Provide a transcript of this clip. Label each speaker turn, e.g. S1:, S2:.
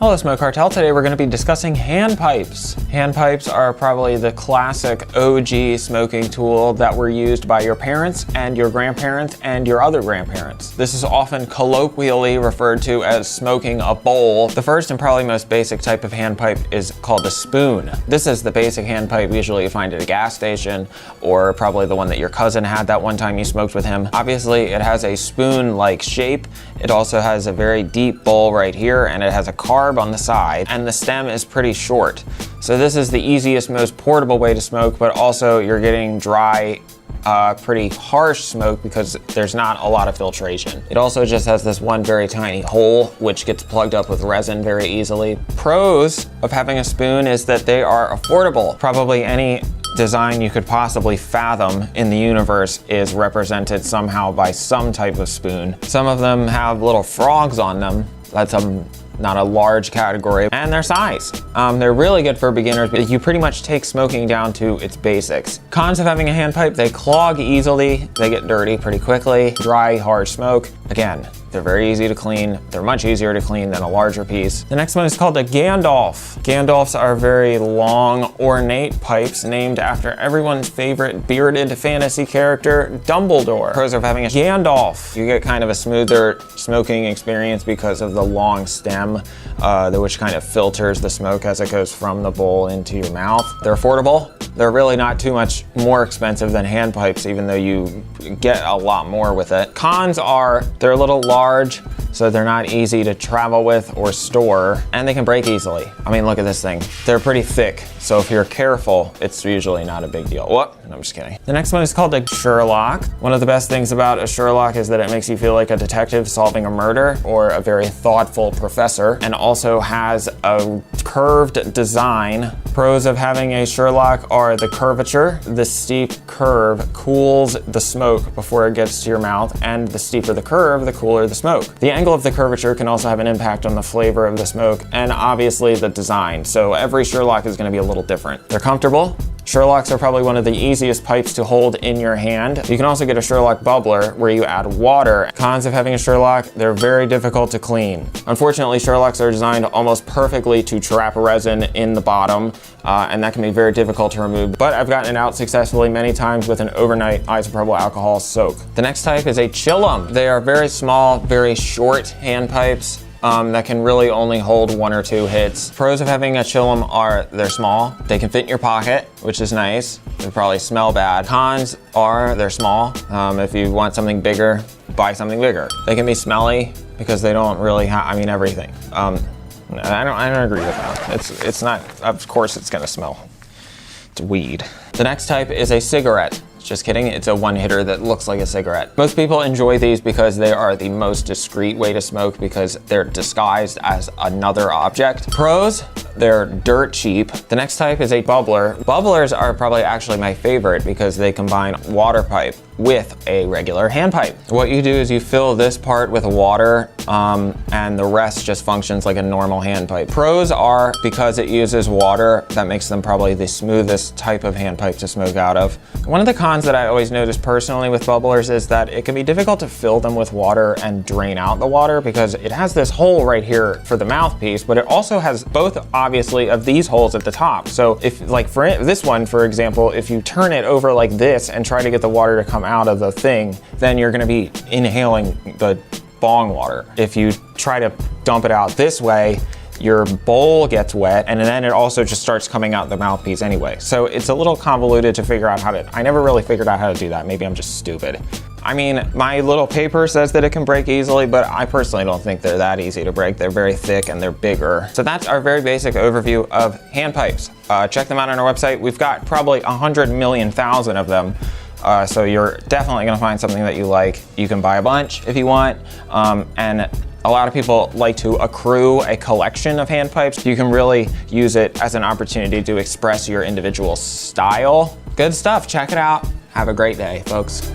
S1: Hello Smoke Cartel, today we're going to be discussing hand pipes. Hand pipes are probably the classic OG smoking tool that were used by your parents and your grandparents and your other grandparents. This is often colloquially referred to as smoking a bowl. The first and probably most basic type of hand pipe is called a spoon. This is the basic hand pipe usually you find at a gas station, or probably the one that your cousin had that one time you smoked with him. Obviously it has a spoon-like shape. It also has a very deep bowl right here, and it has a carb on the side, and the stem is pretty short. So this is the easiest, most portable way to smoke, but also you're getting dry, pretty harsh smoke because there's not a lot of filtration. It also just has this one very tiny hole which gets plugged up with resin very easily. Pros of having a spoon is that they are affordable. Probably any design you could possibly fathom in the universe is represented somehow by some type of spoon. Some of them have little frogs on them. That's not a large category, and their size. They're really good for beginners, but you pretty much take smoking down to its basics. Cons of having a hand pipe: they clog easily, they get dirty pretty quickly, dry, harsh smoke. Again, they're very easy to clean. They're much easier to clean than a larger piece. The next one is called a Gandalf. Gandalfs are very long, ornate pipes named after everyone's favorite bearded fantasy character, Dumbledore. Pros of having a Gandalf: you get kind of a smoother smoking experience because of the long stem, which kind of filters the smoke as it goes from the bowl into your mouth. They're affordable. They're really not too much more expensive than hand pipes, even though you get a lot more with it. Cons are they're a little large, so they're not easy to travel with or store, and they can break easily. I mean, look at this thing. They're pretty thick, so if you're careful, it's usually not a big deal. What? No, I'm just kidding. The next one is called a Sherlock. One of the best things about a Sherlock is that it makes you feel like a detective solving a murder or a very thoughtful professor, and also has a curved design. Pros of having a Sherlock are the curvature. The steep curve cools the smoke before it gets to your mouth, and the steeper the curve, the cooler the smoke. The angle of the curvature can also have an impact on the flavor of the smoke, and obviously the design. So every Sherlock is going to be a little different. They're comfortable. Sherlocks are probably one of the easiest pipes to hold in your hand. You can also get a Sherlock bubbler where you add water. Cons of having a Sherlock: they're very difficult to clean. Unfortunately, Sherlocks are designed almost perfectly to trap resin in the bottom, and that can be very difficult to remove. But I've gotten it out successfully many times with an overnight isopropyl alcohol soak. The next type is a Chillum. They are very small, very short hand pipes that can really only hold one or two hits. Pros of having a Chillum are they're small, they can fit in your pocket, which is nice. They probably smell bad. Cons are they're small. If you want something bigger, buy something bigger. They can be smelly because they don't really have, I mean, everything. I don't agree with that. It's not, of course it's gonna smell. It's weed. The next type is a cigarette. Just kidding, it's a one hitter that looks like a cigarette. Most people enjoy these because they are the most discreet way to smoke because they're disguised as another object. Pros: they're dirt cheap. The next type is a bubbler. Bubblers are probably actually my favorite because they combine water pipe with a regular hand pipe. What you do is you fill this part with water, and the rest just functions like a normal hand pipe. Pros are because it uses water, that makes them probably the smoothest type of hand pipe to smoke out of. One of the cons that I always notice personally with bubblers is that it can be difficult to fill them with water and drain out the water because it has this hole right here for the mouthpiece, but it also has both, obviously, of these holes at the top. So if, like for this one, for example, if you turn it over like this and try to get the water to come out of the thing, then you're gonna be inhaling the bong water. If you try to dump it out this way, your bowl gets wet, and then it also just starts coming out the mouthpiece anyway. So it's a little convoluted to figure out how to, I never really figured out how to do that. Maybe I'm just stupid. I mean, my little paper says that it can break easily, but I personally don't think they're that easy to break. They're very thick and they're bigger. So that's our very basic overview of hand pipes. Check them out on our website. We've got probably 100,000,000 of them. So you're definitely gonna find something that you like. You can buy a bunch if you want, and a lot of people like to accrue a collection of hand pipes. You can really use it as an opportunity to express your individual style. Good stuff, check it out. Have a great day, folks.